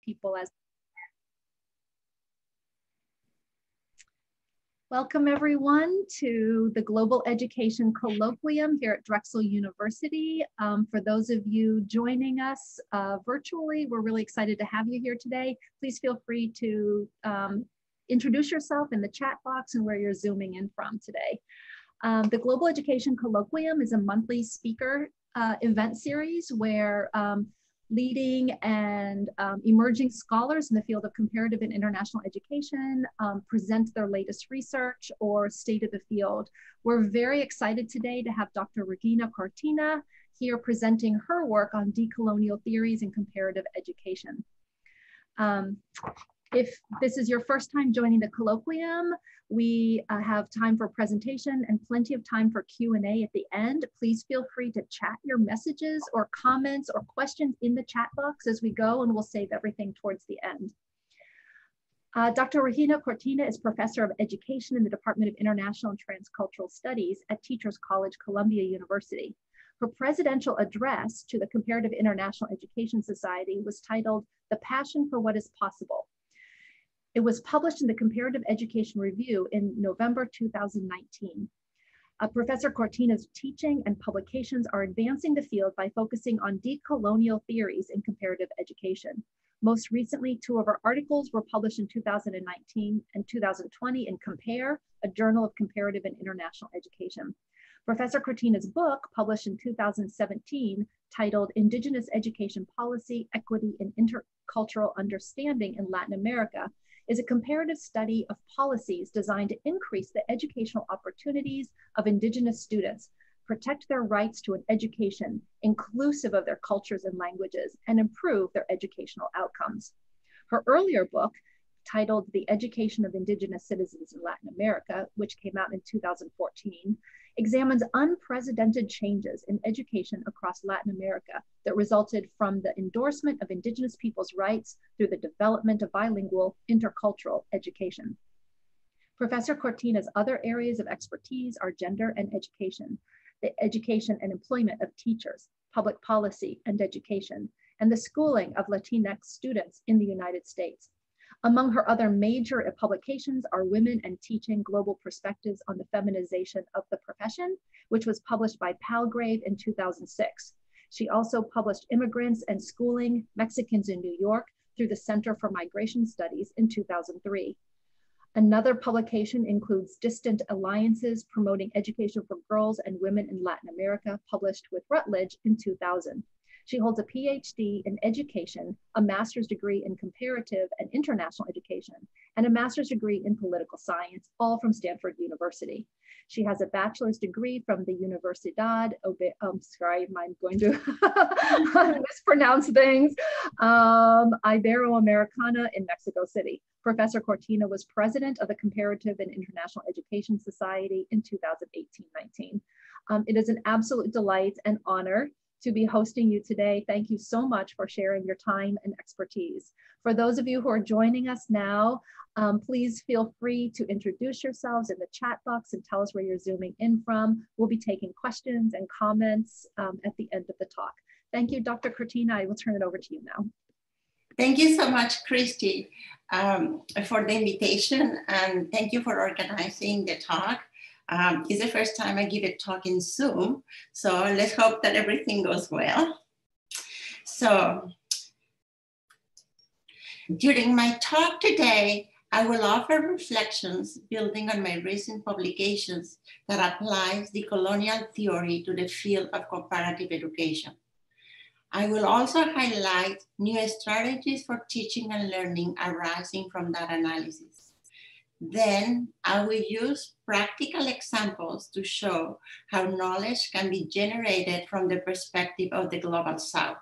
people as Welcome everyone to the Global Education Colloquium here at Drexel University. For those of you joining us virtually, we're really excited to have you here today. Please feel free to introduce yourself in the chat box and where you're zooming in from today. The Global Education Colloquium is a monthly speaker event series where leading and emerging scholars in the field of comparative and international education present their latest research or state of the field. We're very excited today to have Dr. Regina Cortina here presenting her work on decolonial theories in comparative education. If this is your first time joining the colloquium, we have time for presentation and plenty of time for Q&A at the end. Please feel free to chat your messages or comments or questions in the chat box as we go, and we'll save everything towards the end. Dr. Regina Cortina is Professor of Education in the Department of International and Transcultural Studies at Teachers College, Columbia University. Her presidential address to the Comparative International Education Society was titled, "The Passion for What is Possible." It was published in the Comparative Education Review in November 2019. Professor Cortina's teaching and publications are advancing the field by focusing on decolonial theories in comparative education. Most recently, 2 of her articles were published in 2019 and 2020 in Compare, a journal of comparative and international education. Professor Cortina's book, published in 2017, titled Indigenous Education Policy, Equity, and Intercultural Understanding in Latin America, is a comparative study of policies designed to increase the educational opportunities of Indigenous students, protect their rights to an education inclusive of their cultures and languages, and improve their educational outcomes. Her earlier book, titled The Education of Indigenous Citizens in Latin America, which came out in 2014, examines unprecedented changes in education across Latin America that resulted from the endorsement of Indigenous peoples' rights through the development of bilingual intercultural education. Professor Cortina's other areas of expertise are gender and education, the education and employment of teachers, public policy and education, and the schooling of Latinx students in the United States. Among her other major publications are Women and Teaching: Global Perspectives on the Feminization of the Profession, which was published by Palgrave in 2006. She also published Immigrants and Schooling, Mexicans in New York through the Center for Migration Studies in 2003. Another publication includes Distant Alliances Promoting Education for Girls and Women in Latin America, published with Routledge in 2000. She holds a PhD in education, a master's degree in comparative and international education, and a master's degree in political science, all from Stanford University. She has a bachelor's degree from the Universidad, sorry, I'm going to mispronounce things, Iberoamericana in Mexico City. Professor Cortina was president of the Comparative and International Education Society in 2018-19. It is an absolute delight and honor to be hosting you today. Thank you so much for sharing your time and expertise. For those of you who are joining us now, please feel free to introduce yourselves in the chat box and tell us where you're zooming in from. We'll be taking questions and comments at the end of the talk. Thank you, Dr. Cortina. I will turn it over to you now. Thank you so much, Christy, for the invitation, and thank you for organizing the talk. It's the first time I give a talk in Zoom, so let's hope that everything goes well. So, during my talk today, I will offer reflections building on my recent publications that applies the colonial theory to the field of comparative education. I will also highlight new strategies for teaching and learning arising from that analysis. Then I will use practical examples to show how knowledge can be generated from the perspective of the Global South.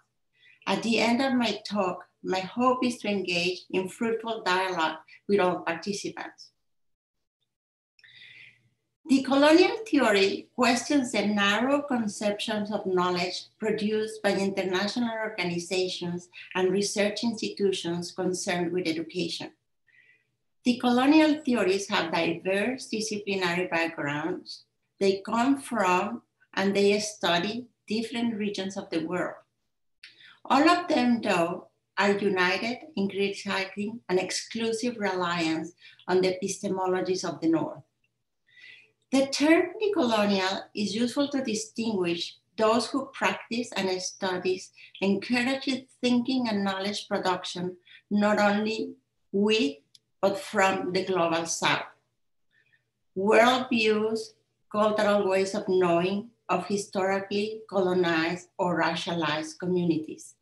At the end of my talk, my hope is to engage in fruitful dialogue with all participants. Decolonial theory questions the narrow conceptions of knowledge produced by international organizations and research institutions concerned with education. Decolonial theories have diverse disciplinary backgrounds. They come from and they study different regions of the world. All of them, though, are united in criticizing an exclusive reliance on the epistemologies of the North. The term decolonial is useful to distinguish those who practice and studies encourage thinking and knowledge production, not only with, but from the global South. Worldviews, cultural ways of knowing of historically colonized or racialized communities.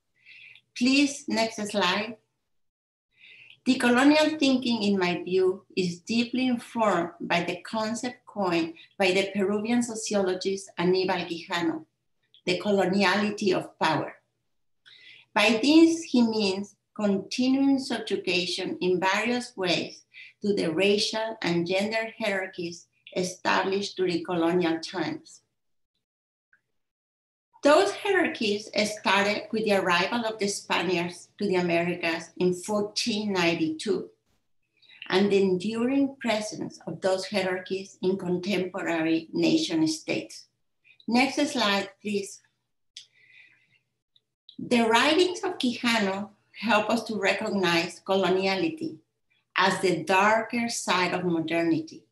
Please, next slide. Decolonial thinking, in my view, is deeply informed by the concept coined by the Peruvian sociologist Aníbal Quijano, the coloniality of power. By this, he means continuing subjugation in various ways to the racial and gender hierarchies established during colonial times. Those hierarchies started with the arrival of the Spaniards to the Americas in 1492, and the enduring presence of those hierarchies in contemporary nation states. Next slide, please. The writings of Quijano help us to recognize coloniality as the darker side of modernity,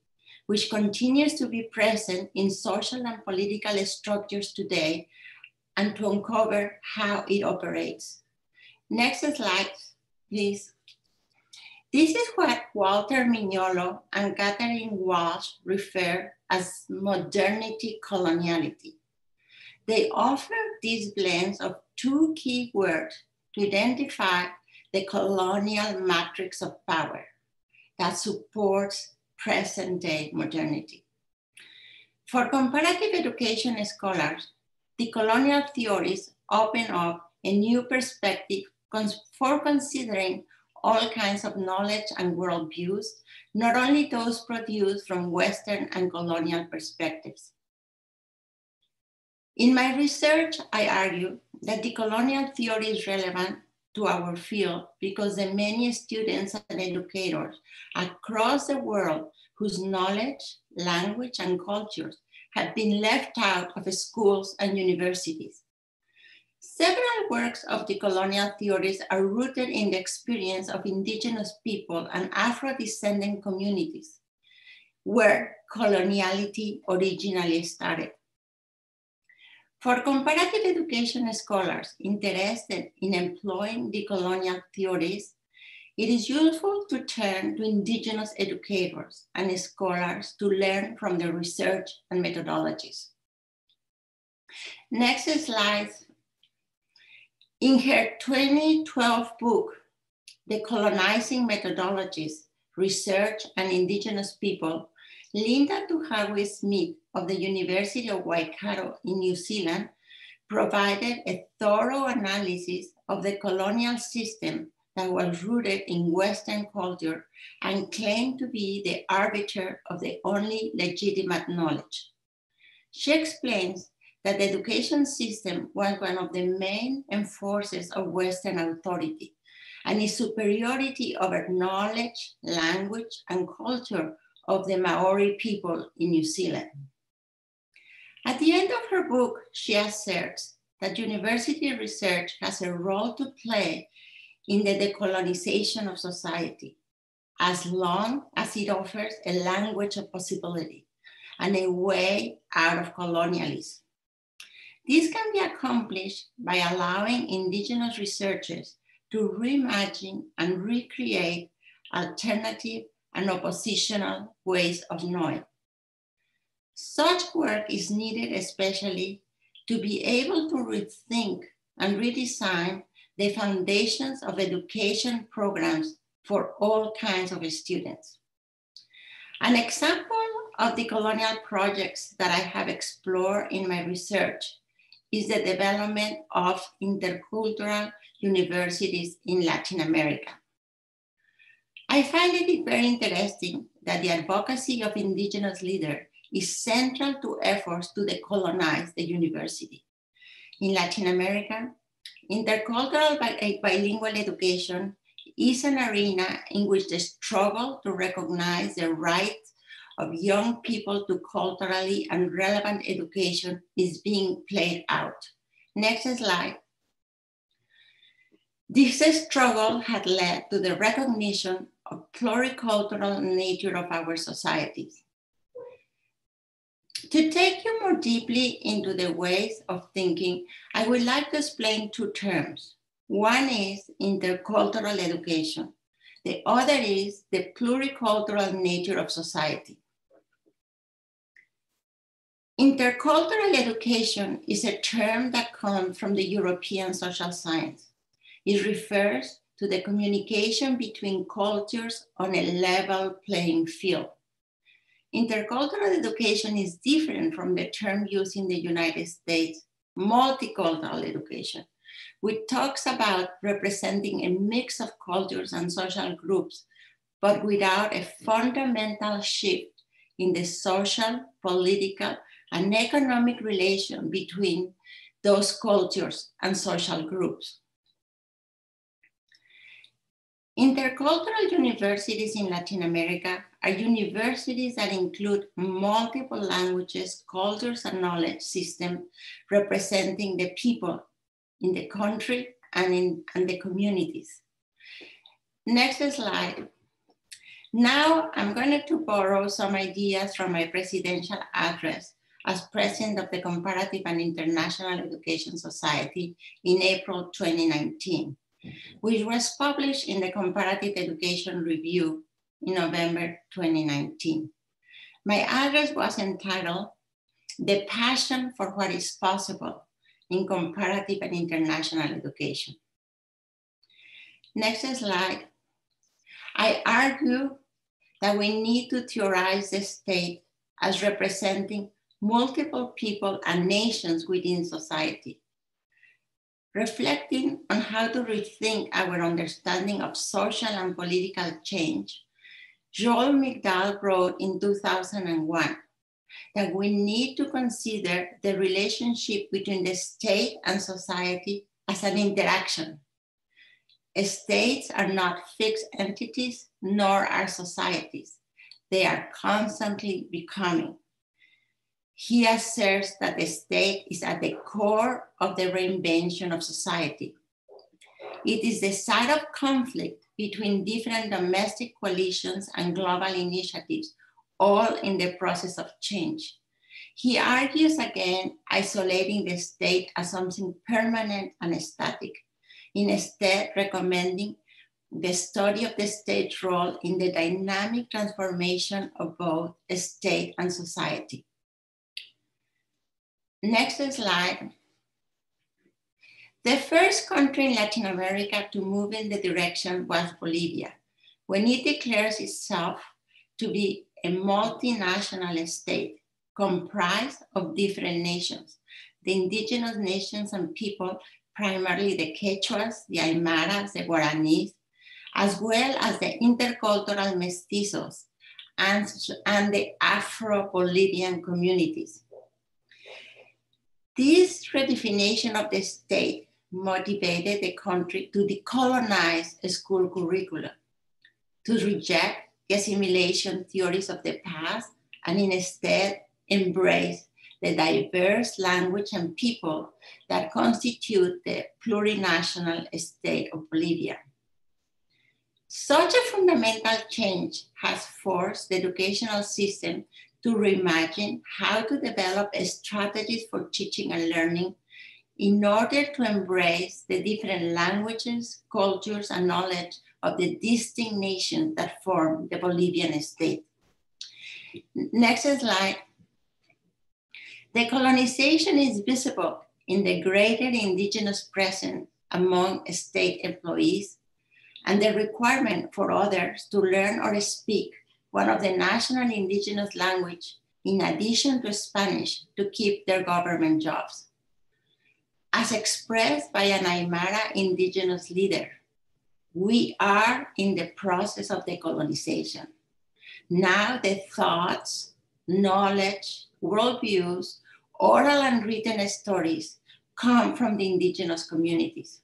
which continues to be present in social and political structures today, and to uncover how it operates. Next slide, please. This is what Walter Mignolo and Catherine Walsh refer as modernity coloniality. They offer these blends of two key words to identify the colonial matrix of power that supports present-day modernity. For comparative education scholars, decolonial theories open up a new perspective for considering all kinds of knowledge and worldviews, not only those produced from Western and colonial perspectives. In my research, I argue that decolonial theory is relevant to our field because the many students and educators across the world whose knowledge, language, and cultures have been left out of schools and universities. Several works of decolonial theories are rooted in the experience of indigenous people and Afro-descendant communities, where coloniality originally started. For comparative education scholars interested in employing decolonial theories, it is useful to turn to indigenous educators and scholars to learn from their research and methodologies. Next slide. In her 2012 book, Decolonizing Methodologies, Research and Indigenous People, Linda Tuhawe-Smith of the University of Waikato in New Zealand provided a thorough analysis of the colonial system that was rooted in Western culture and claimed to be the arbiter of the only legitimate knowledge. She explains that the education system was one of the main enforcers of Western authority and its superiority over knowledge, language, and culture of the Maori people in New Zealand. At the end of her book, she asserts that university research has a role to play in the decolonization of society, as long as it offers a language of possibility and a way out of colonialism. This can be accomplished by allowing indigenous researchers to reimagine and recreate alternative and oppositional ways of knowing. Such work is needed especially to be able to rethink and redesign the foundations of education programs for all kinds of students. An example of the colonial projects that I have explored in my research is the development of intercultural universities in Latin America. I find it very interesting that the advocacy of indigenous leaders is central to efforts to decolonize the university. In Latin America, intercultural bilingual education is an arena in which the struggle to recognize the rights of young people to culturally and relevant education is being played out. Next slide. This struggle had led to the recognition of pluricultural nature of our societies. To take you more deeply into the ways of thinking, I would like to explain two terms. One is intercultural education. The other is the pluricultural nature of society. Intercultural education is a term that comes from the European social science. It refers to the communication between cultures on a level playing field. Intercultural education is different from the term used in the United States, multicultural education, which talks about representing a mix of cultures and social groups, but without a fundamental shift in the social, political, and economic relation between those cultures and social groups. Intercultural universities in Latin America are universities that include multiple languages, cultures, and knowledge systems representing the people in the country and the communities. Next slide. Now I'm going to borrow some ideas from my presidential address as president of the Comparative and International Education Society in April 2019. Which was published in the Comparative Education Review in November 2019. My address was entitled, "The Passion for What is Possible in Comparative and International Education." Next slide. I argue that we need to theorize the state as representing multiple people and nations within society. Reflecting on how to rethink our understanding of social and political change, Joel McDowell wrote in 2001 that we need to consider the relationship between the state and society as an interaction. States are not fixed entities, nor are societies. They are constantly becoming. He asserts that the state is at the core of the reinvention of society. It is the site of conflict between different domestic coalitions and global initiatives, all in the process of change. He argues against isolating the state as something permanent and static, instead recommending the study of the state's role in the dynamic transformation of both state and society. Next slide. The first country in Latin America to move in the direction was Bolivia, when it declares itself to be a multinational state comprised of different nations, the indigenous nations and people, primarily the Quechuas, the Aymaras, the Guaranis, as well as the intercultural mestizos and the Afro-Bolivian communities. This redefinition of the state motivated the country to decolonize school curricula, to reject the assimilation theories of the past, and instead embrace the diverse language and people that constitute the plurinational state of Bolivia. Such a fundamental change has forced the educational system to reimagine how to develop strategies for teaching and learning in order to embrace the different languages, cultures, and knowledge of the distinct nations that form the Bolivian state. Next slide. Decolonization is visible in the greater indigenous presence among state employees and the requirement for others to learn or speak one of the national indigenous language in addition to Spanish to keep their government jobs. As expressed by an Aymara indigenous leader, we are in the process of decolonization. Now the thoughts, knowledge, worldviews, oral and written stories come from the indigenous communities.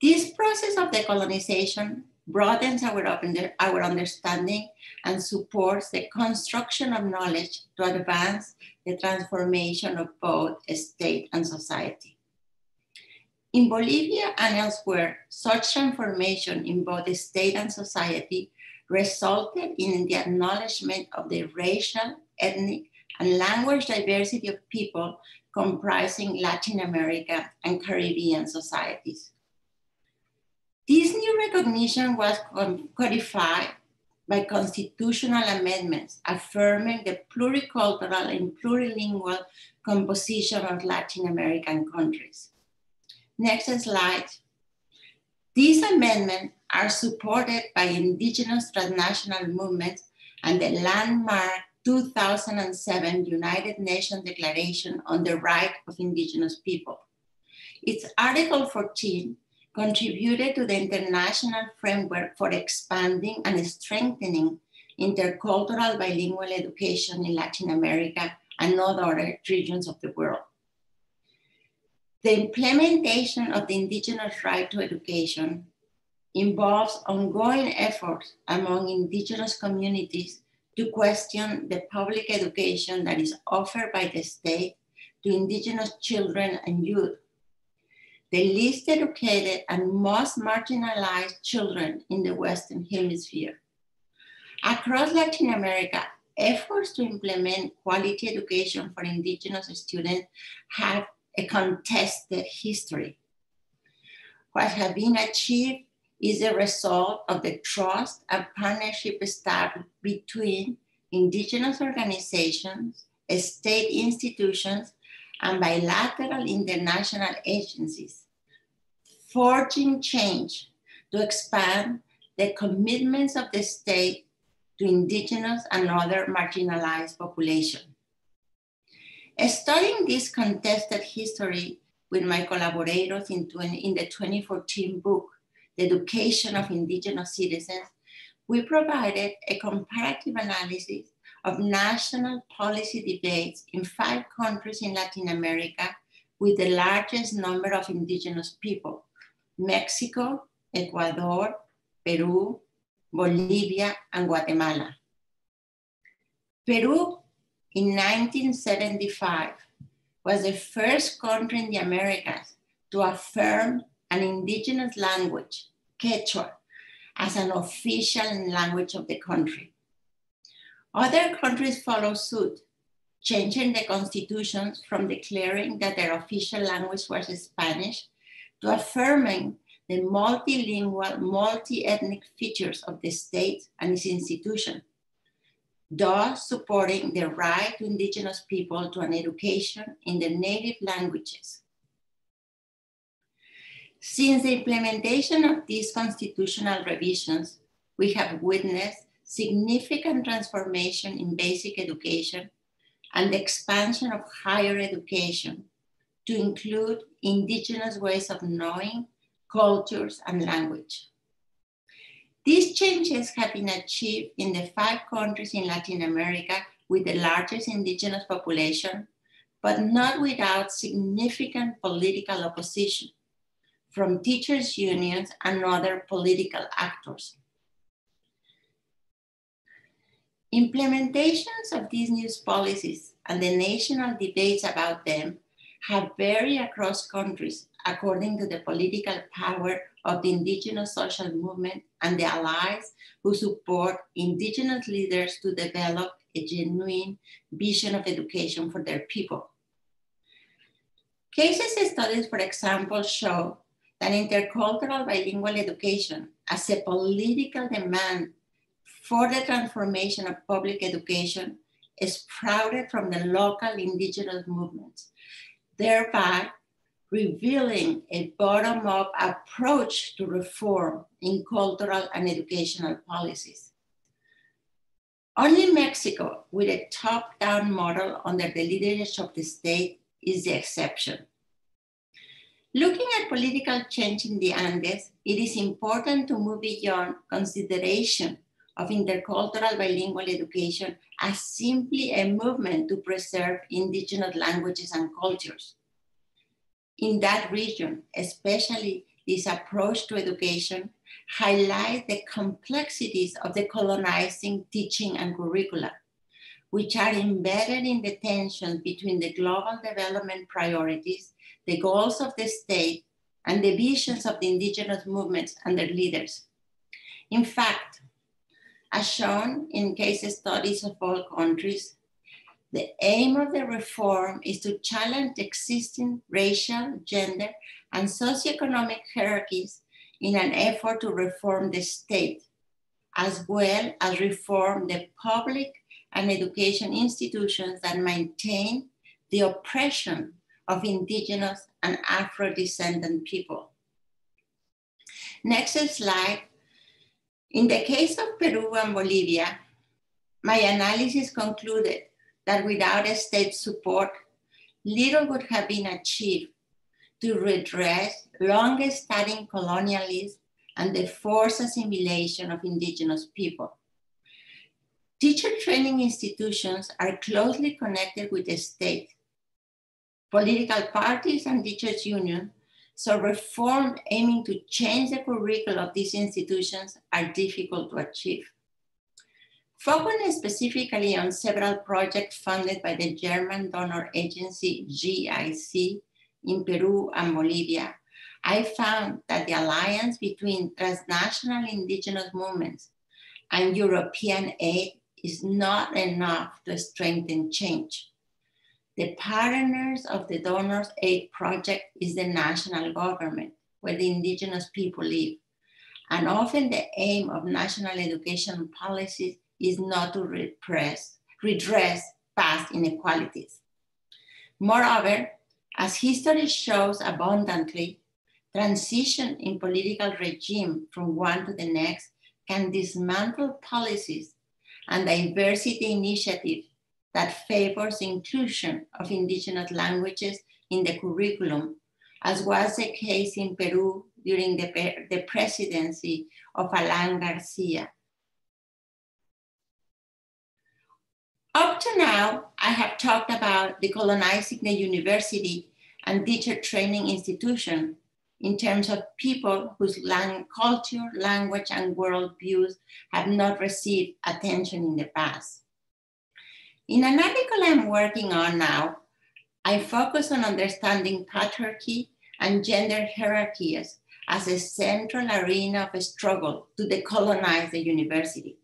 This process of decolonization broadens our understanding and supports the construction of knowledge to advance the transformation of both state and society. In Bolivia and elsewhere, such transformation in both the state and society resulted in the acknowledgement of the racial, ethnic, and language diversity of people comprising Latin America and Caribbean societies. This new recognition was codified by constitutional amendments affirming the pluricultural and plurilingual composition of Latin American countries. Next slide. These amendments are supported by indigenous transnational movements and the landmark 2007 United Nations Declaration on the Rights of Indigenous People. Its Article 14 contributed to the international framework for expanding and strengthening intercultural bilingual education in Latin America and other regions of the world. The implementation of the indigenous right to education involves ongoing efforts among indigenous communities to question the public education that is offered by the state to indigenous children and youth, the least educated and most marginalized children in the Western Hemisphere. Across Latin America, efforts to implement quality education for indigenous students have a contested history. What has been achieved is a result of the trust and partnership established between indigenous organizations, state institutions, and bilateral international agencies, forging change to expand the commitments of the state to indigenous and other marginalized populations. Studying this contested history with my collaborators in the 2014 book, The Education of Indigenous Citizens, we provided a comparative analysis of national policy debates in 5 countries in Latin America with the largest number of indigenous people: Mexico, Ecuador, Peru, Bolivia, and Guatemala. Peru, in 1975, was the first country in the Americas to affirm an indigenous language, Quechua, as an official language of the country. Other countries followed suit, changing the constitutions from declaring that their official language was Spanish to affirming the multilingual, multi-ethnic features of the state and its institutions, thus supporting the right to indigenous people to an education in their native languages. Since the implementation of these constitutional revisions, we have witnessed significant transformation in basic education and the expansion of higher education to include indigenous ways of knowing, cultures, and language. These changes have been achieved in the 5 countries in Latin America with the largest indigenous population, but not without significant political opposition from teachers' unions and other political actors. Implementations of these new policies and the national debates about them have varied across countries according to the political power of the indigenous social movement and the allies who support indigenous leaders to develop a genuine vision of education for their people. Case studies, for example, show that intercultural bilingual education as a political demand for the transformation of public education sprouted from the local indigenous movements, thereby revealing a bottom-up approach to reform in cultural and educational policies. Only Mexico, with a top-down model under the leadership of the state, is the exception. Looking at political change in the Andes, it is important to move beyond consideration of intercultural bilingual education as simply a movement to preserve indigenous languages and cultures. In that region, especially, this approach to education highlights the complexities of the colonizing teaching and curricula, which are embedded in the tension between the global development priorities, the goals of the state, and the visions of the indigenous movements and their leaders. In fact, as shown in case studies of all countries, the aim of the reform is to challenge existing racial, gender, and socioeconomic hierarchies in an effort to reform the state, as well as reform the public and education institutions that maintain the oppression of indigenous and Afro-descendant people. Next slide. In the case of Peru and Bolivia, my analysis concluded that without state support, little would have been achieved to redress long-standing colonialism and the forced assimilation of indigenous people. Teacher training institutions are closely connected with the state, political parties and teachers' unions, so reform aiming to change the curriculum of these institutions are difficult to achieve. Focusing specifically on several projects funded by the German donor agency GIC in Peru and Bolivia, I found that the alliance between transnational indigenous movements and European aid is not enough to strengthen change. The partners of the donors aid project is the national government where the indigenous people live. And often the aim of national education policies is not to redress past inequalities. Moreover, as history shows abundantly, transition in political regime from one to the next can dismantle policies and diversity initiatives that favors inclusion of indigenous languages in the curriculum, as was the case in Peru during the presidency of Alan Garcia. Up to now, I have talked about decolonizing the university and teacher training institution in terms of people whose culture, language, and worldviews have not received attention in the past. In an article I'm working on now, I focus on understanding patriarchy and gender hierarchies as a central arena of a struggle to decolonize the university.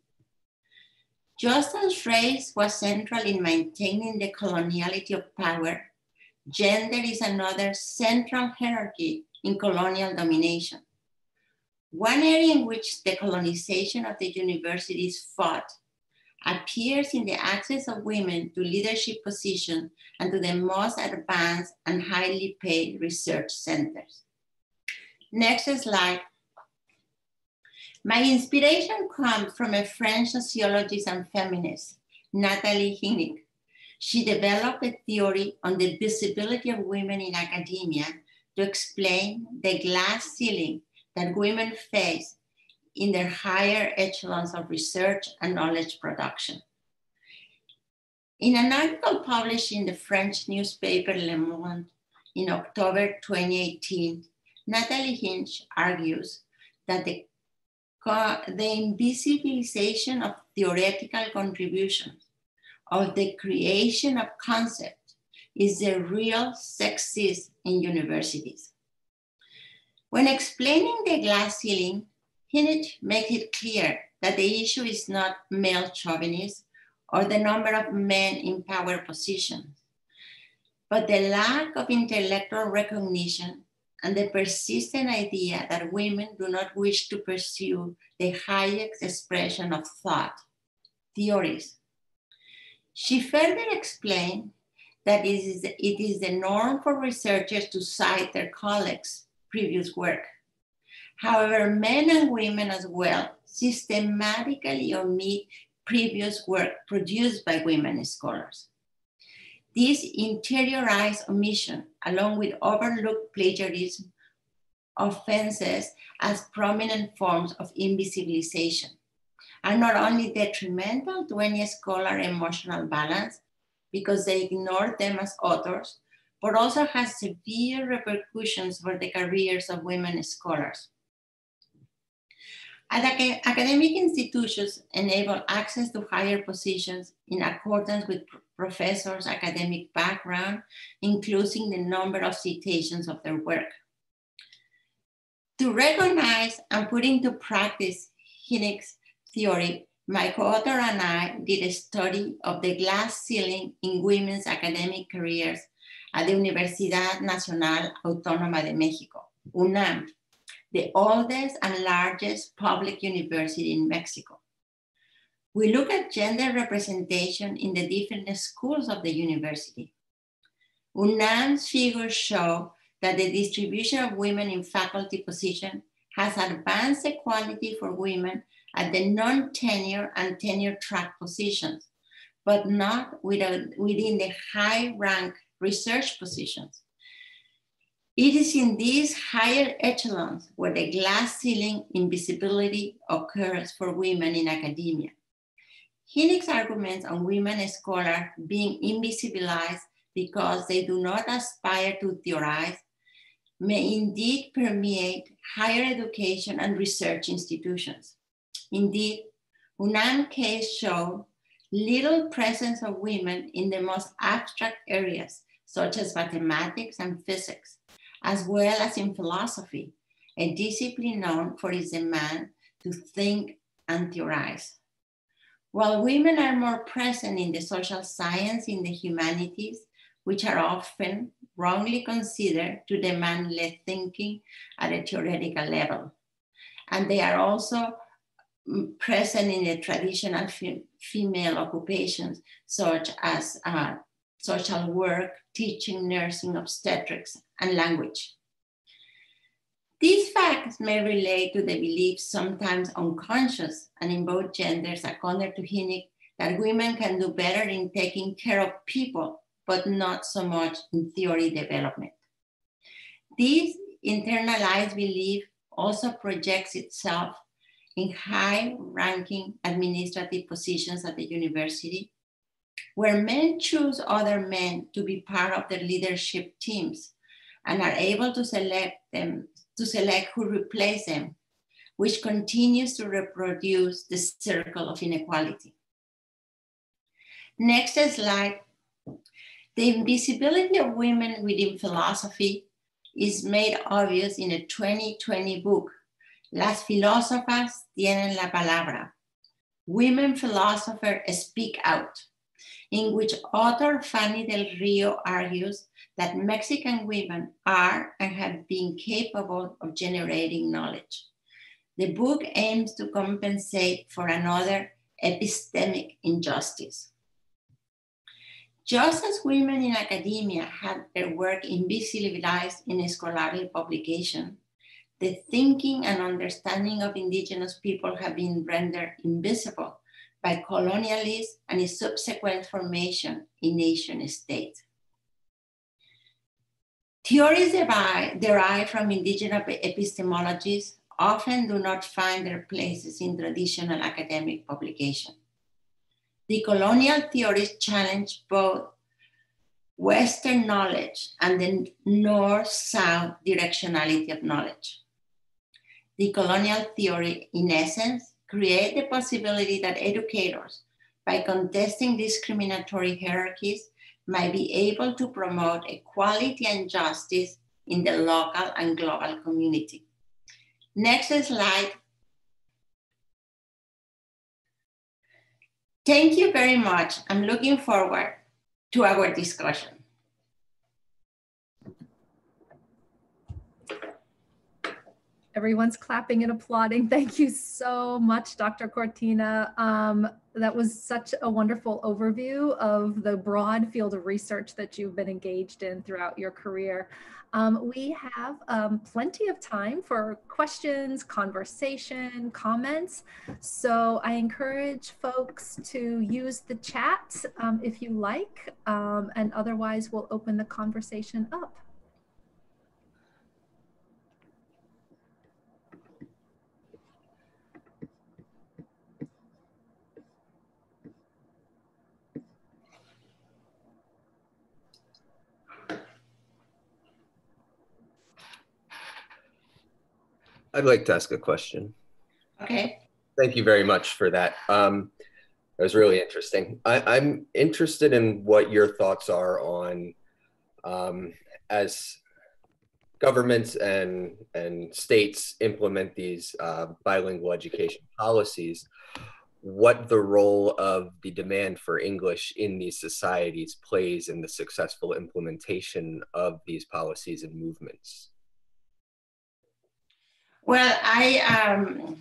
Just as race was central in maintaining the coloniality of power, gender is another central hierarchy in colonial domination. One area in which the colonization of the university is fought appears in the access of women to leadership positions and to the most advanced and highly paid research centers. Next slide. My inspiration comes from a French sociologist and feminist, Nathalie Hinnick. She developed a theory on the visibility of women in academia to explain the glass ceiling that women face in their higher echelons of research and knowledge production. In an article published in the French newspaper Le Monde in October 2018, Nathalie Hinch argues that the invisibilization of theoretical contributions, of the creation of concepts, is the real sexism in universities. When explaining the glass ceiling, Hinch makes it clear that the issue is not male chauvinism or the number of men in power positions, but the lack of intellectual recognition and the persistent idea that women do not wish to pursue the highest expression of thought, theories. She further explained that it is the norm for researchers to cite their colleagues' previous work. However, men and women as well systematically omit previous work produced by women scholars. This interiorized omission, along with overlooked plagiarism, offenses as prominent forms of invisibilization, are not only detrimental to any scholar emotional balance because they ignore them as authors, but also has severe repercussions for the careers of women scholars. Academic institutions enable access to higher positions in accordance with professors' academic background, including the number of citations of their work. To recognize and put into practice Hinnick's theory, my co-author and I did a study of the glass ceiling in women's academic careers at the Universidad Nacional Autónoma de México, UNAM, the oldest and largest public university in Mexico. We look at gender representation in the different schools of the university. UNAM's figures show that the distribution of women in faculty positions has advanced equality for women at the non-tenure and tenure track positions, but not within the high-rank research positions. It is in these higher echelons where the glass ceiling invisibility occurs for women in academia. Hinnick's arguments on women scholars being invisibilized because they do not aspire to theorize may indeed permeate higher education and research institutions. Indeed, UNAM case showed little presence of women in the most abstract areas, such as mathematics and physics, as well as in philosophy, a discipline known for its demand to think and theorize. While women are more present in the social science, in the humanities, which are often wrongly considered to demand less thinking at a theoretical level. And they are also present in the traditional female occupations, such as social work, teaching, nursing, obstetrics, and language. These facts may relate to the belief, sometimes unconscious and in both genders, according to Hinnick, that women can do better in taking care of people, but not so much in theory development. This internalized belief also projects itself in high-ranking administrative positions at the university, where men choose other men to be part of their leadership teams and are able to select who replace them, which continues to reproduce the circle of inequality. Next slide. The invisibility of women within philosophy is made obvious in a 2020 book, Las filósofas tienen la palabra, Women Philosophers Speak Out, in which author Fanny del Rio argues that Mexican women are and have been capable of generating knowledge. The book aims to compensate for another epistemic injustice. Just as women in academia have their work invisibilized in scholarly publication, the thinking and understanding of indigenous people have been rendered invisible by colonialism and its subsequent formation in nation states. Theories derived from indigenous epistemologies often do not find their places in traditional academic publication. The colonial theories challenge both Western knowledge and the North-South directionality of knowledge. The colonial theory, in essence, create the possibility that educators, by contesting discriminatory hierarchies, might be able to promote equality and justice in the local and global community. Next slide. Thank you very much. I'm looking forward to our discussion. Everyone's clapping and applauding. Thank you so much, Dr. Cortina. That was such a wonderful overview of the broad field of research that you've been engaged in throughout your career. We have plenty of time for questions, conversation, comments. So I encourage folks to use the chat if you like, and otherwise we'll open the conversation up. I'd like to ask a question. Okay. Thank you very much for that. That was really interesting. I'm interested in what your thoughts are on, as governments and states implement these bilingual education policies, what the role of the demand for English in these societies plays in the successful implementation of these policies and movements. Well, I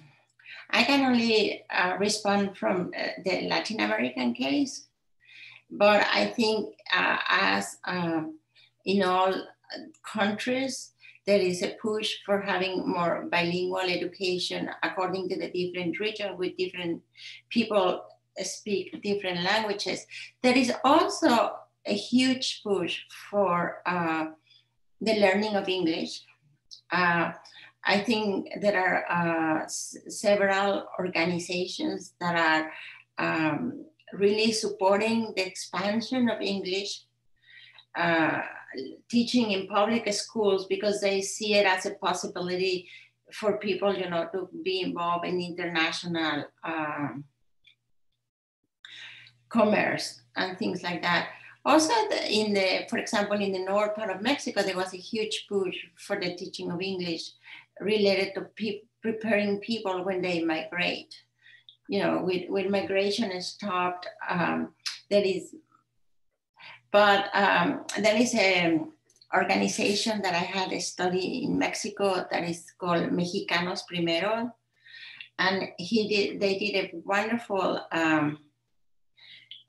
can only respond from the Latin American case, but I think as in all countries, there is a push for having more bilingual education according to the different regions with different people speak different languages. There is also a huge push for the learning of English. I think there are several organizations that are really supporting the expansion of English, teaching in public schools, because they see it as a possibility for people, you know, to be involved in international commerce and things like that. Also, for example, in the north part of Mexico, there was a huge push for the teaching of English related to preparing people when they migrate. You know, with migration stopped, there is an organization that I had a study in Mexico that is called Mexicanos Primero, and they did a wonderful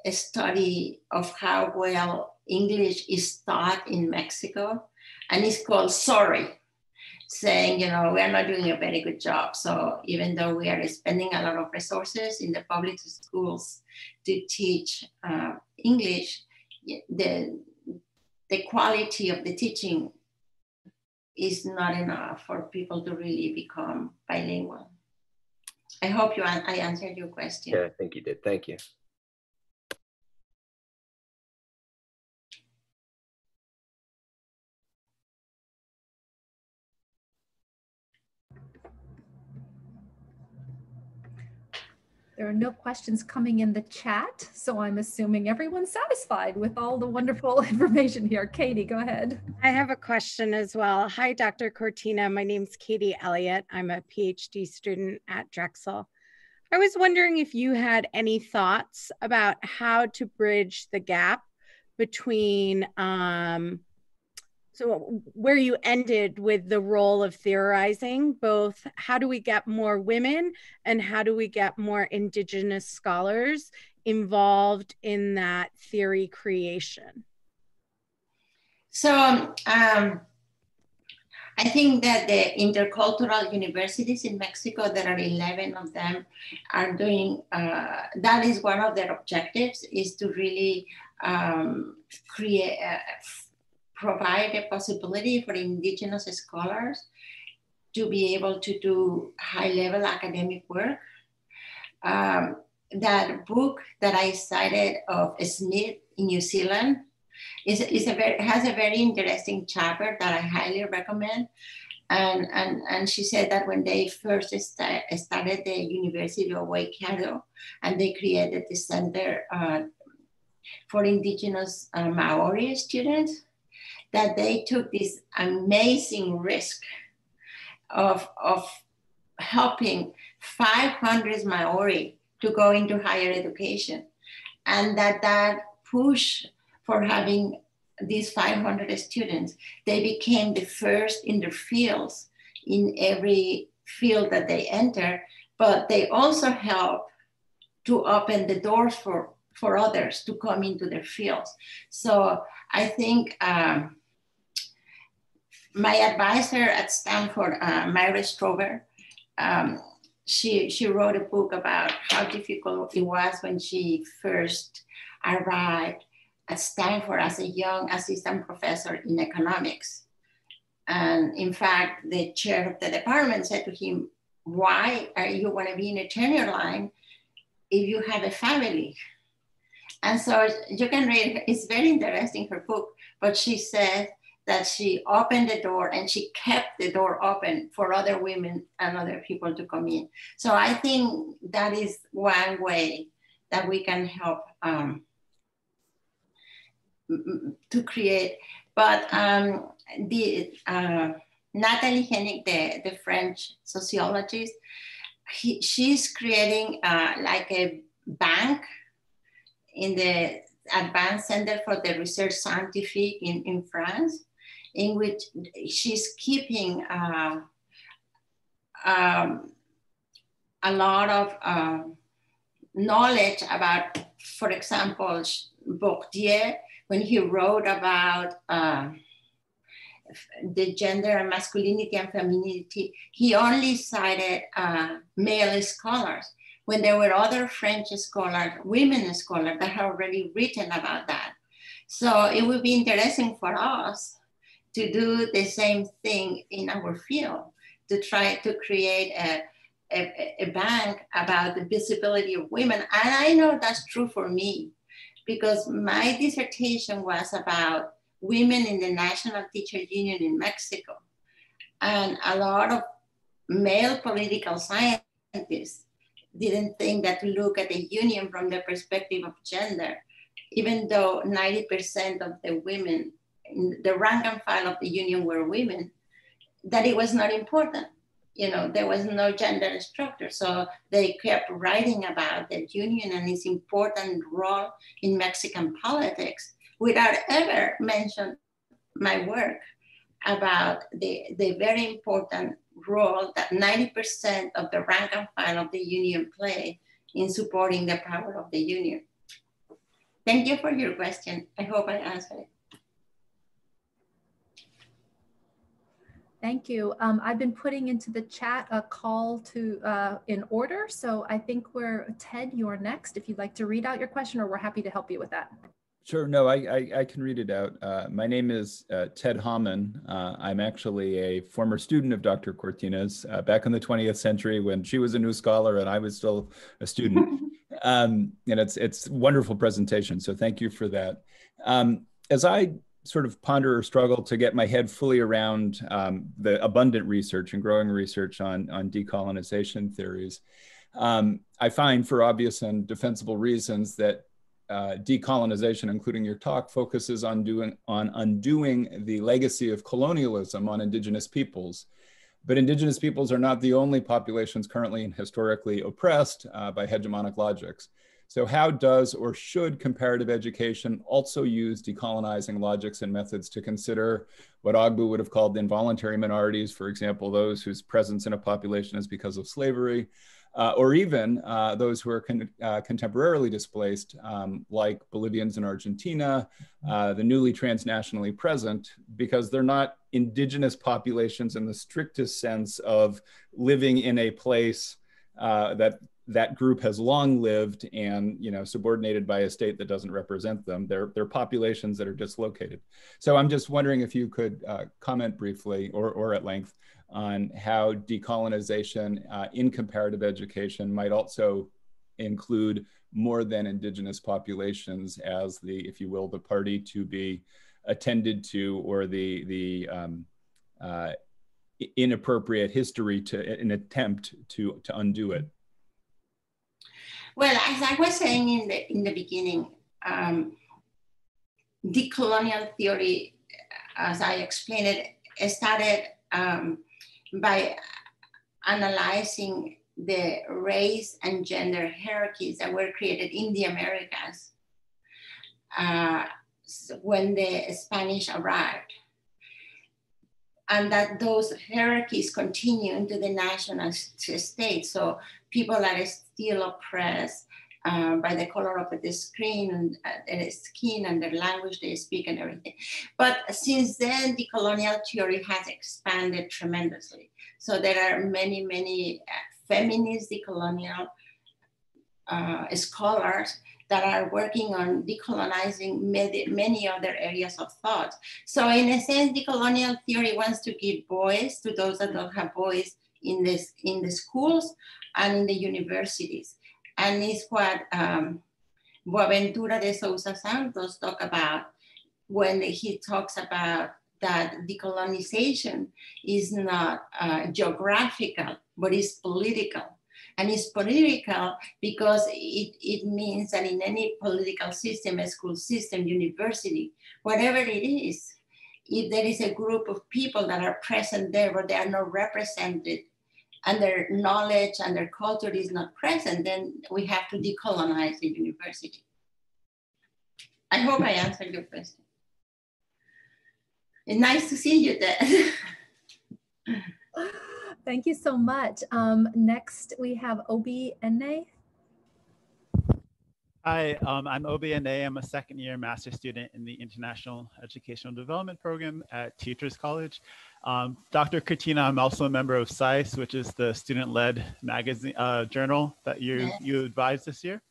a study of how well English is taught in Mexico, and it's called Sorry, saying, you know, we are not doing a very good job. So even though we are spending a lot of resources in the public schools to teach English, the quality of the teaching is not enough for people to really become bilingual. I hope I answered your question. Yeah, I think you did. Thank you. There are no questions coming in the chat, so I'm assuming everyone's satisfied with all the wonderful information here. Katie, go ahead. I have a question as well. Hi, Dr. Cortina. My name's Katie Elliott. I'm a PhD student at Drexel. I was wondering if you had any thoughts about how to bridge the gap between so where you ended with the role of theorizing, both how do we get more women and how do we get more Indigenous scholars involved in that theory creation? So I think that the intercultural universities in Mexico, there are 11 of them, are doing, that is one of their objectives, is to really provide a possibility for Indigenous scholars to be able to do high-level academic work. That book that I cited of Smith in New Zealand has a very interesting chapter that I highly recommend. And she said that when they first started the University of Waikato, and they created the Center for Indigenous Maori students, that they took this amazing risk of helping 500 Maori to go into higher education. And that push for having these 500 students, they became the first in their fields, in every field that they enter, but they also help to open the doors for others to come into their fields. So I think my advisor at Stanford, Myra Strober, she wrote a book about how difficult it was when she first arrived at Stanford as a young assistant professor in economics. And in fact, the chair of the department said to him, why are you want to be in a tenure line if you have a family? And so you can read, it's very interesting, her book, but she said that she opened the door and she kept the door open for other women and other people to come in. So I think that is one way that we can help to create But Natalie Hennig, the French sociologist, she's creating like a bank in the Advanced Center for the Research Scientifique in France, in which she's keeping a lot of knowledge about, for example, Bourdieu, when he wrote about the gender and masculinity and femininity, he only cited male scholars, when there were other French scholars, women scholars that had already written about that. So it would be interesting for us to do the same thing in our field, to try to create a bank about the visibility of women. And I know that's true for me, because my dissertation was about women in the National Teacher Union in Mexico. And a lot of male political scientists didn't think that to look at the union from the perspective of gender, even though 90% of the women in the rank and file of the union were women, that it was not important. You know, there was no gender structure. So they kept writing about the union and its important role in Mexican politics without ever mention my work about the very important role that 90% of the rank and file of the union play in supporting the power of the union. Thank you for your question. I hope I answered it. Thank you. I've been putting into the chat a call to in order. So I think Ted, you're next. If you'd like to read out your question, or we're happy to help you with that. Sure, no, I can read it out. My name is Ted Hamann. I'm actually a former student of Dr. Cortina's back in the 20th century when she was a new scholar and I was still a student. And it's a wonderful presentation, so thank you for that. As I sort of ponder or struggle to get my head fully around the abundant research and growing research on decolonization theories, I find, for obvious and defensible reasons, that decolonization, including your talk, focuses on undoing the legacy of colonialism on indigenous peoples. But indigenous peoples are not the only populations currently and historically oppressed by hegemonic logics. So how does or should comparative education also use decolonizing logics and methods to consider what Ogbu would have called involuntary minorities, for example, those whose presence in a population is because of slavery, or even those who are contemporarily displaced, like Bolivians in Argentina, the newly transnationally present, because they're not indigenous populations in the strictest sense of living in a place that group has long lived and, you know, subordinated by a state that doesn't represent them. They're populations that are dislocated. So I'm just wondering if you could comment briefly or at length on how decolonization in comparative education might also include more than indigenous populations as the, if you will, the party to be attended to, or the inappropriate history to an attempt to undo it. Well, as I was saying in the beginning, decolonial theory, as I explained it, started by analyzing the race and gender hierarchies that were created in the Americas when the Spanish arrived. And that those hierarchies continue into the national state. So people are still oppressed by the color of the skin and their skin and their language they speak and everything. But since then, decolonial theory has expanded tremendously. So there are many, many feminist decolonial scholars that are working on decolonizing many other areas of thought. So in a sense, decolonial theory wants to give voice to those that don't have voice in the schools and in the universities. And it's what Boaventura de Sousa Santos talk about when he talks about that decolonization is not geographical, but it's political. And it's political because it means that in any political system, a school system, university, whatever it is, if there is a group of people that are present there, but they are not represented, and their knowledge and their culture is not present, then we have to decolonize the university. I hope I answered your question. It's nice to see you there. Thank you so much. Next, we have Obi Ene. Hi, I'm Obi Ene. I'm a second-year master's student in the International Educational Development Program at Teachers College. Dr. Cortina, I'm also a member of SCICE, which is the student-led magazine journal that you advised this year.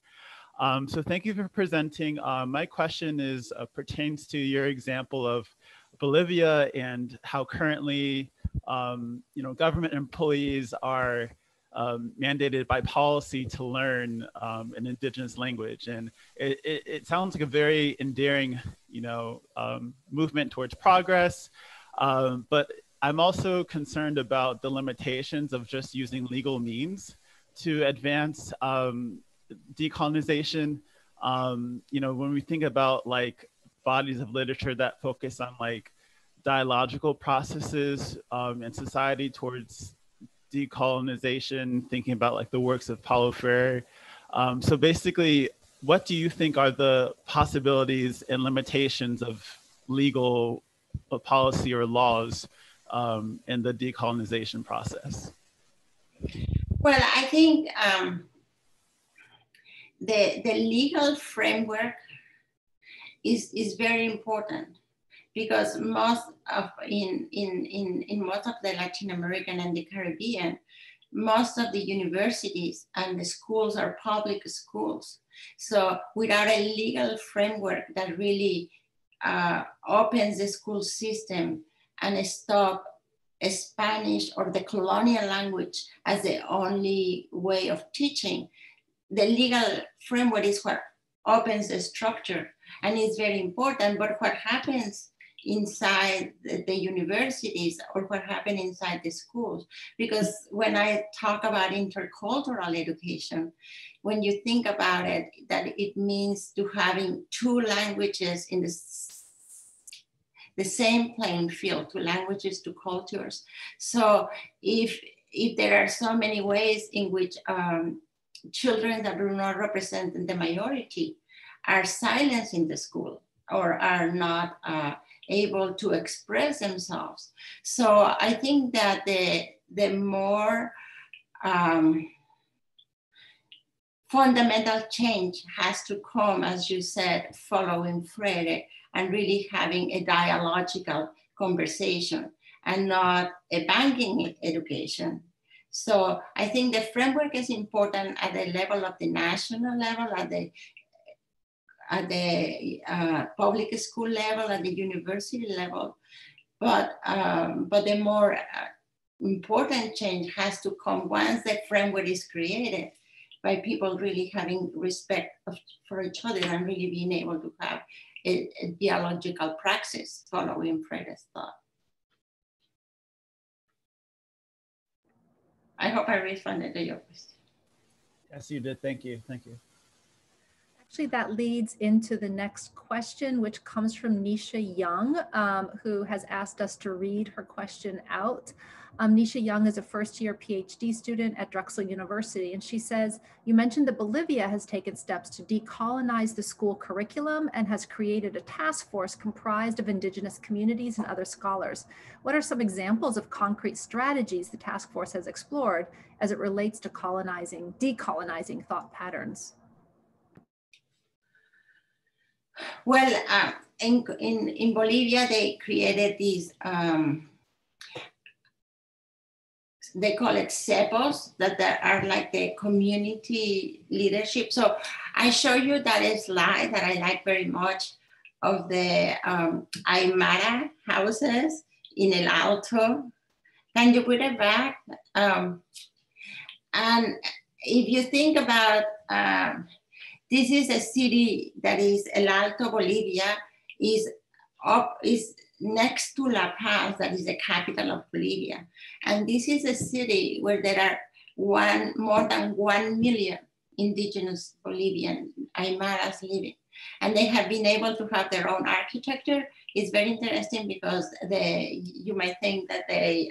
So thank you for presenting. My question is pertains to your example of Bolivia and how currently government employees are mandated by policy to learn an indigenous language, and it sounds like a very endearing, movement towards progress. But I'm also concerned about the limitations of just using legal means to advance decolonization. When we think about like bodies of literature that focus on like dialogical processes in society towards decolonization, thinking about like the works of Paulo Freire. So basically, what do you think are the possibilities and limitations of legal policy or laws in the decolonization process? Well, I think the legal framework is very important, because in most of the Latin American and the Caribbean, most of the universities and the schools are public schools. So without a legal framework that really opens the school system and stop Spanish or the colonial language as the only way of teaching, the legal framework is what opens the structure, and it's very important. But what happens inside the universities, or what happens inside the schools? Because when I talk about intercultural education, when you think about it, that it means to having two languages in the same playing field, two languages, two cultures. So if there are so many ways in which children that do not represent the majority are silenced in the school, or are not able to express themselves. So I think that the more fundamental change has to come, as you said, following Freire, and really having a dialogical conversation and not a banking education. So I think the framework is important at the level of the national level, at the public school level, at the university level. But the more important change has to come once the framework is created, by people really having respect for each other and really being able to have a dialogical praxis following Freire's thought. I hope I responded to your question. Yes, you did. Thank you. Thank you. Actually, that leads into the next question, which comes from Nisha Young, who has asked us to read her question out. Nisha Young is a first-year PhD student at Drexel University, and she says, you mentioned that Bolivia has taken steps to decolonize the school curriculum and has created a task force comprised of indigenous communities and other scholars. What are some examples of concrete strategies the task force has explored as it relates to decolonizing thought patterns? Well, in Bolivia, they created these, they call it cepos, that are like the community leadership. So I show you that slide that I like very much of the Aymara houses in El Alto. Can you put it back? And if you think about, this is a city that is El Alto, Bolivia, is next to La Paz, that is the capital of Bolivia. And this is a city where there are more than 1 million indigenous Bolivian Aymaras living. And they have been able to have their own architecture, It's very interesting because you might think that they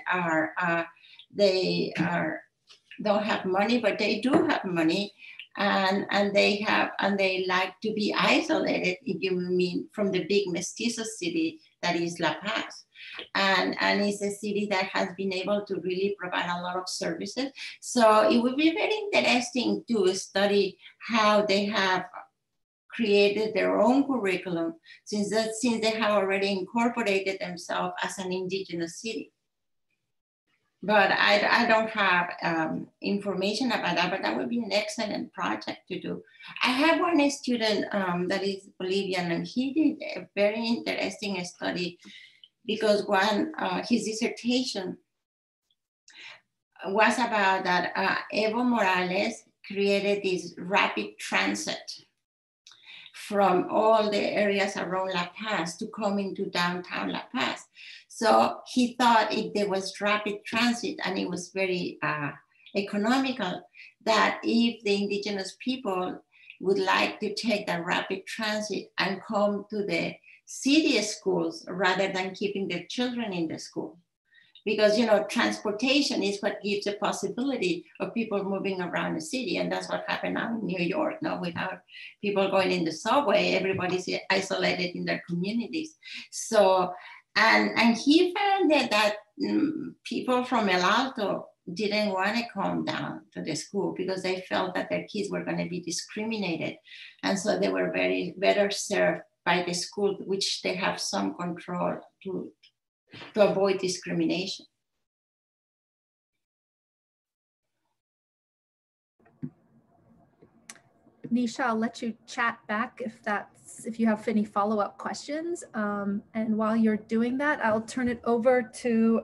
don't have money, but they do have money, and they like to be isolated, if you mean, from the big mestizo city that is La Paz. And it's a city that has been able to really provide a lot of services. So it would be very interesting to study how they have created their own curriculum since they have already incorporated themselves as an indigenous city. But I don't have information about that, but that would be an excellent project to do. I have one student that is Bolivian, and he did a very interesting study because his dissertation was about that Evo Morales created this rapid transit from all the areas around La Paz to come into downtown La Paz. So he thought if there was rapid transit and it was very economical, that if the indigenous people would like to take the rapid transit and come to the city schools rather than keeping their children in the school. Because, transportation is what gives the possibility of people moving around the city. And that's what happened now in New York. Now, without people going in the subway, everybody's isolated in their communities. So, and he found that people from El Alto didn't want to come down to the school because they felt that their kids were going to be discriminated. And so they were better served by the school, which they have some control to avoid discrimination. Nisha, I'll let you chat back if you have any follow-up questions. And while you're doing that, I'll turn it over to,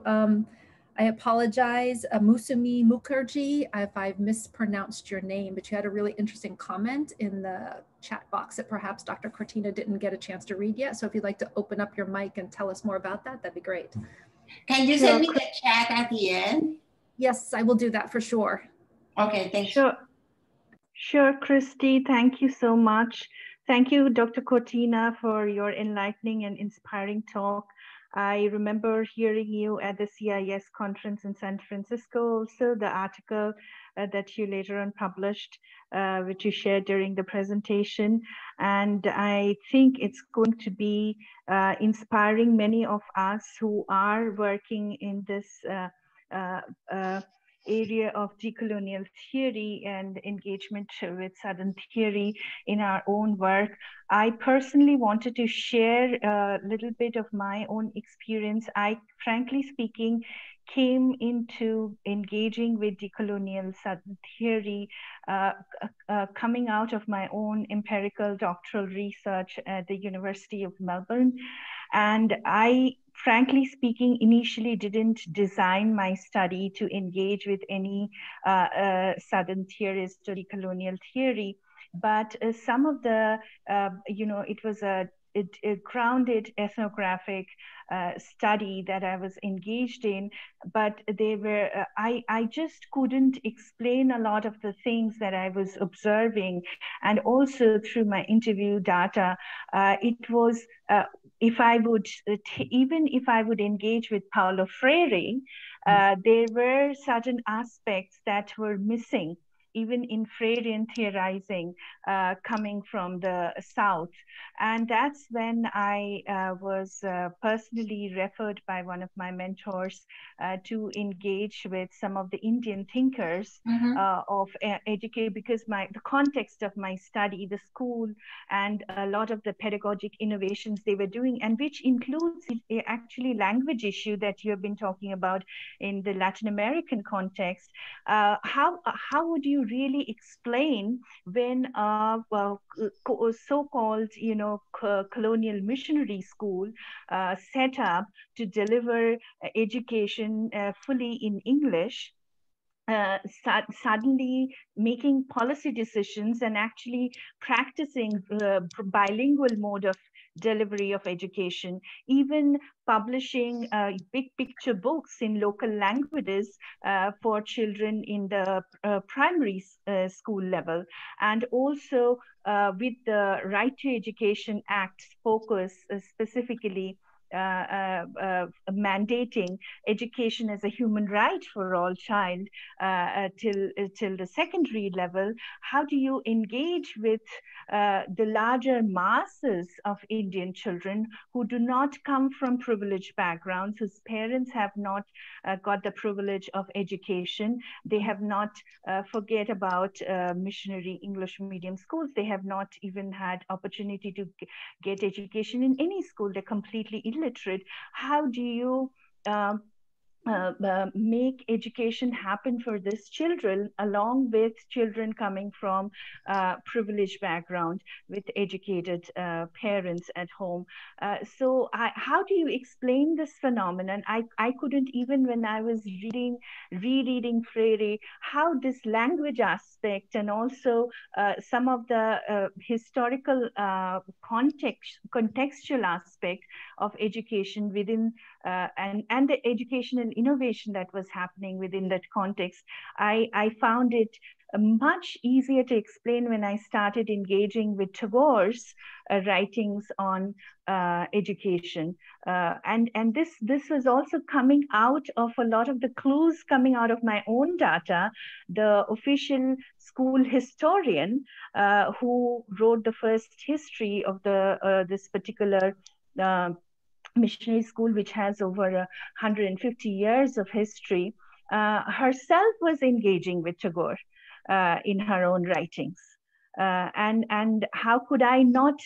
I apologize, Musumi Mukherjee, if I've mispronounced your name, but you had a really interesting comment in the chat box that perhaps Dr. Cortina didn't get a chance to read yet. So if you'd like to open up your mic and tell us more about that, that'd be great. Can you send me the chat at the end? Yes, I will do that for sure. Okay, thank you. Sure, Christy, thank you so much. Thank you, Dr. Cortina, for your enlightening and inspiring talk. I remember hearing you at the CIS conference in San Francisco, also the article that you later on published, which you shared during the presentation. And I think it's going to be inspiring many of us who are working in this area of decolonial theory and engagement with Southern theory in our own work. I personally wanted to share a little bit of my own experience. I, frankly speaking, came into engaging with decolonial Southern theory coming out of my own empirical doctoral research at the University of Melbourne. And I, frankly speaking, initially didn't design my study to engage with any Southern theorist or decolonial theory, but some of the, it was a grounded ethnographic study that I was engaged in, but they were, I just couldn't explain a lot of the things that I was observing. And also through my interview data, it was, if I would, even if I would engage with Paulo Freire, there were certain aspects that were missing, even in Freirean theorizing coming from the South. And that's when I was personally referred by one of my mentors to engage with some of the Indian thinkers of education, because the context of my study, the school, and a lot of the pedagogic innovations they were doing, and which includes actually language issue that you have been talking about in the Latin American context. How would you really explain when so-called colonial missionary school set up to deliver education fully in English, suddenly making policy decisions and actually practicing bilingual mode of delivery of education, even publishing big picture books in local languages for children in the primary school level, and also with the Right to Education Act's focus specifically mandating education as a human right for all child till the secondary level, how do you engage with the larger masses of Indian children who do not come from privileged backgrounds, whose parents have not got the privilege of education? They have not, forget about missionary English medium schools, they have not even had opportunity to get education in any school. They're completely illiterate. How do you make education happen for these children, along with children coming from privileged background with educated parents at home? So how do you explain this phenomenon? I couldn't, even when I was rereading Freire, how this language aspect and also some of the historical contextual aspect of education within and the educational innovation that was happening within that context, I found it much easier to explain when I started engaging with Tagore's writings on education. And this was also coming out of a lot of the clues coming out of my own data. The official school historian who wrote the first history of this particular missionary school, which has over 150 years of history, herself was engaging with Tagore in her own writings. And how could I not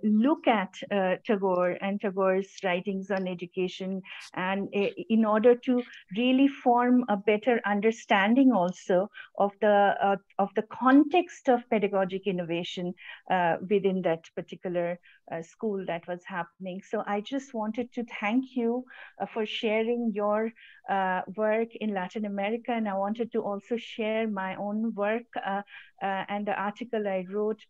look at Tagore and Tagore's writings on education, and in order to really form a better understanding also of the context of pedagogic innovation within that particular school that was happening. So I just wanted to thank you for sharing your work in Latin America, and I wanted to also share my own work and the article I wrote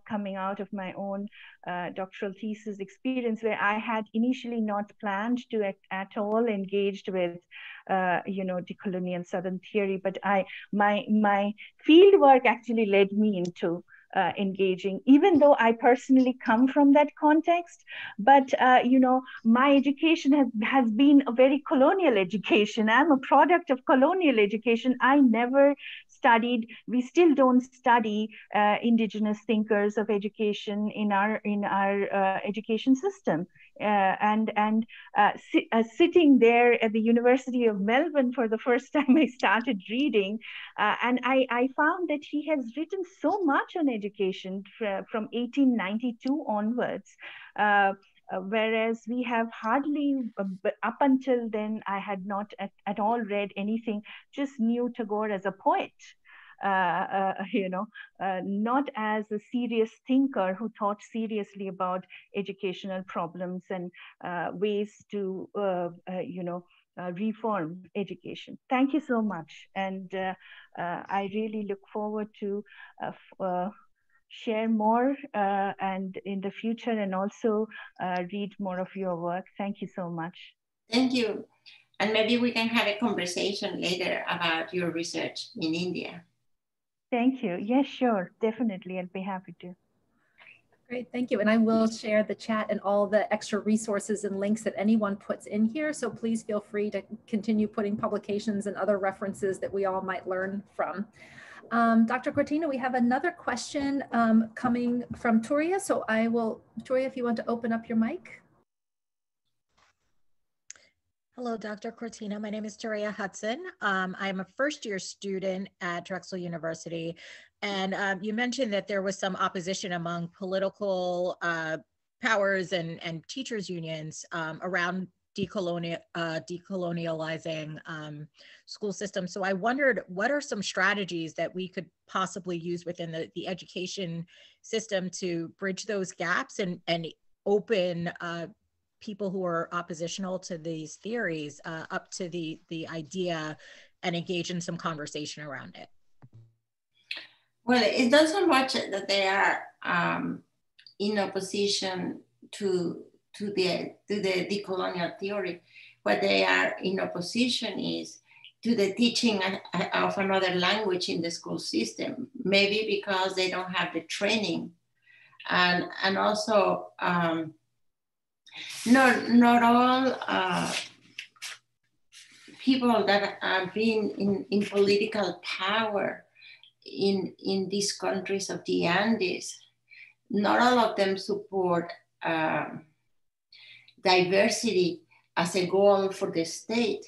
coming out of my own doctoral thesis experience, where I had initially not planned to at all engaged with decolonial Southern theory, but my field work actually led me into engaging, even though I personally come from that context. But my education has been a very colonial education. I'm a product of colonial education. I never studied, we still don't study indigenous thinkers of education in our education system. Sitting there at the University of Melbourne for the first time, I started reading, and I found that he has written so much on education from 1892 onwards. Whereas we have hardly, up until then, I had not at all read anything, just knew Tagore as a poet. Not as a serious thinker who thought seriously about educational problems and ways to, reform education. Thank you so much. And I really look forward to share more and in the future, and also read more of your work. Thank you so much. Thank you. And maybe we can have a conversation later about your research in India. Thank you. Yes, sure. Definitely. I'll be happy to. Great, thank you. And I will share the chat and all the extra resources and links that anyone puts in here. So please feel free to continue putting publications and other references that we all might learn from. Dr. Cortina, we have another question coming from Turia. So Turia, if you want to open up your mic. Hello, Dr. Cortina. My name is Turia Hudson. I am a first-year student at Drexel University. And you mentioned that there was some opposition among political powers and teachers' unions around decolonializing school systems. So I wondered, what are some strategies that we could possibly use within the education system to bridge those gaps and open people who are oppositional to these theories up to the idea and engage in some conversation around it? Well, it's not so much that they are in opposition to the decolonial theory. What they are in opposition is to the teaching of another language in the school system, maybe because they don't have the training, and also Not all people that have been in political power in these countries of the Andes, not all of them support diversity as a goal for the state.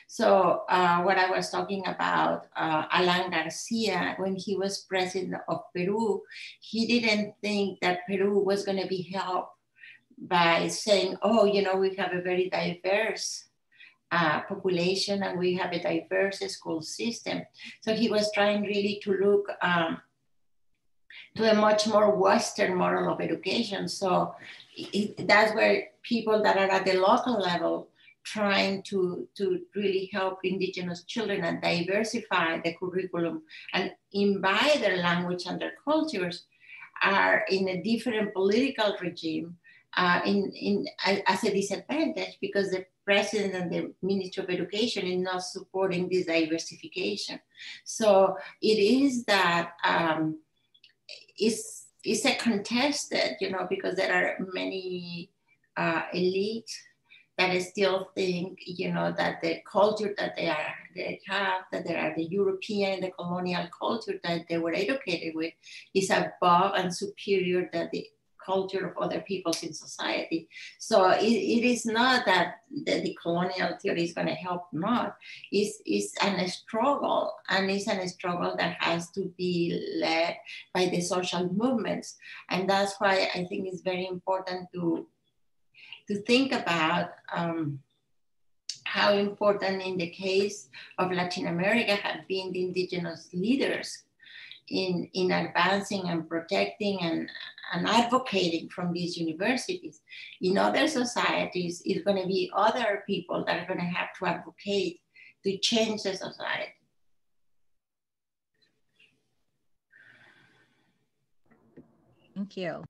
So what I was talking about, Alan Garcia, when he was president of Peru, he didn't think that Peru was going to be helped by saying, oh, you know, we have a very diverse population and we have a diverse school system. So he was trying really to look to a much more Western model of education. So that's where people that are at the local level trying to really help indigenous children and diversify the curriculum and imbibe their language and their cultures are in a different political regime as a disadvantage because the president and the Ministry of Education is not supporting this diversification. So it is that it's a contested, you know, because there are many elites that still think, you know, that the culture that they have, that they are the European, the colonial culture that they were educated with is above and superior than the culture of other peoples in society. So it is not that the colonial theory is going to help not. It's a struggle, and it's a struggle that has to be led by the social movements. And that's why I think it's very important to think about how important in the case of Latin America have been the indigenous leaders in advancing and protecting and advocating from these universities. In other societies, it's going to be other people that are going to have to advocate to change the society. Thank you.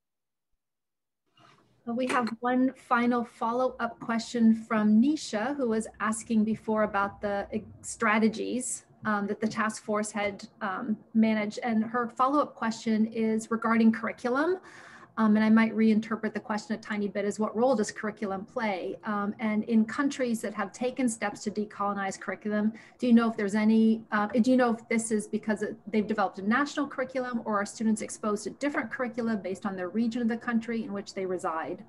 We have one final follow-up question from Nisha, who was asking before about the strategies that the task force had managed. And her follow-up question is regarding curriculum. And I might reinterpret the question a tiny bit as what role does curriculum play? And in countries that have taken steps to decolonize curriculum, do you know if there's any, do you know if this is because they've developed a national curriculum, or are students exposed to different curricula based on their region of the country in which they reside?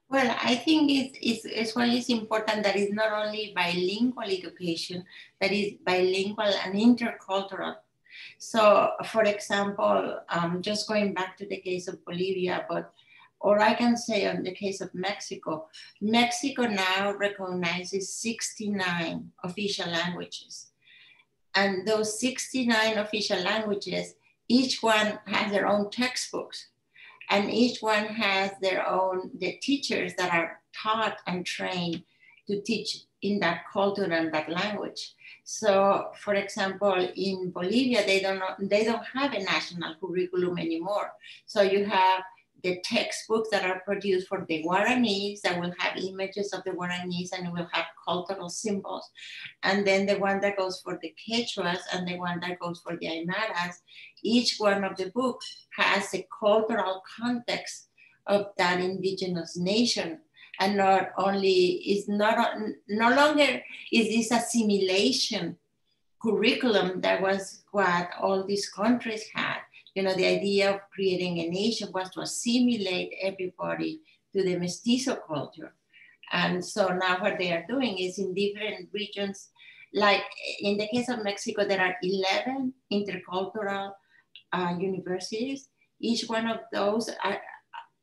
Well, I think it's why it's important that it's not only bilingual education, that is bilingual and intercultural. So, for example, just going back to the case of Bolivia, or I can say on the case of Mexico, Mexico now recognizes 69 official languages. And those 69 official languages, each one has their own textbooks, and each one has the teachers that are taught and trained to teach in that culture and that language. So, for example, in Bolivia, they don't have a national curriculum anymore. So you have the textbooks that are produced for the Guaranis that will have images of the Guaranis and it will have cultural symbols. And then the one that goes for the Quechuas and the one that goes for the Aymaras, each one of the books has a cultural context of that indigenous nation. And not only no longer is this assimilation curriculum that was what all these countries had. You know, the idea of creating a nation was to assimilate everybody to the mestizo culture. And so now what they are doing is in different regions, like in the case of Mexico, there are 11 intercultural universities. Each one of those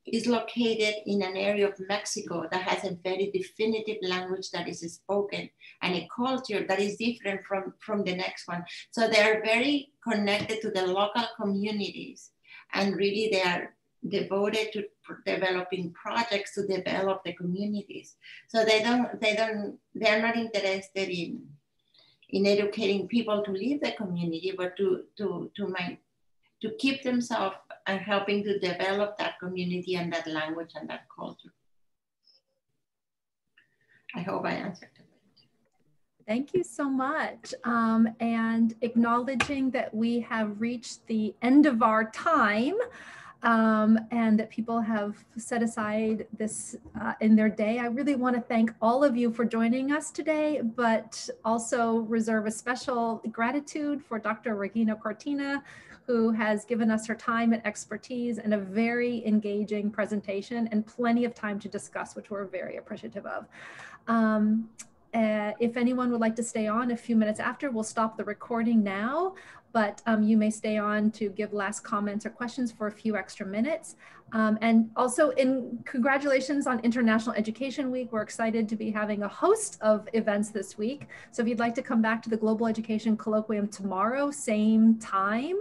is located in an area of Mexico that has a very definitive language that is spoken and a culture that is different from the next one. So they are very connected to the local communities, and really they are devoted to developing projects to develop the communities. So they are not interested in educating people to leave the community, but to keep themselves and helping to develop that community and that language and that culture. I hope I answered it. Thank you so much. And acknowledging that we have reached the end of our time, and that people have set aside this in their day. I really want to thank all of you for joining us today, but also reserve a special gratitude for Dr. Regina Cortina, who has given us her time and expertise and a very engaging presentation and plenty of time to discuss, which we're very appreciative of. If anyone would like to stay on a few minutes after, we'll stop the recording now, but you may stay on to give last comments or questions for a few extra minutes. And also congratulations on International Education Week. We're excited to be having a host of events this week. So if you'd like to come back to the Global Education Colloquium tomorrow, same time,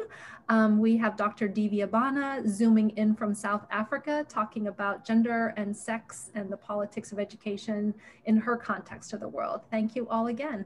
we have Dr. Divya Bana zooming in from South Africa, talking about gender and sex and the politics of education in her context of the world. Thank you all again.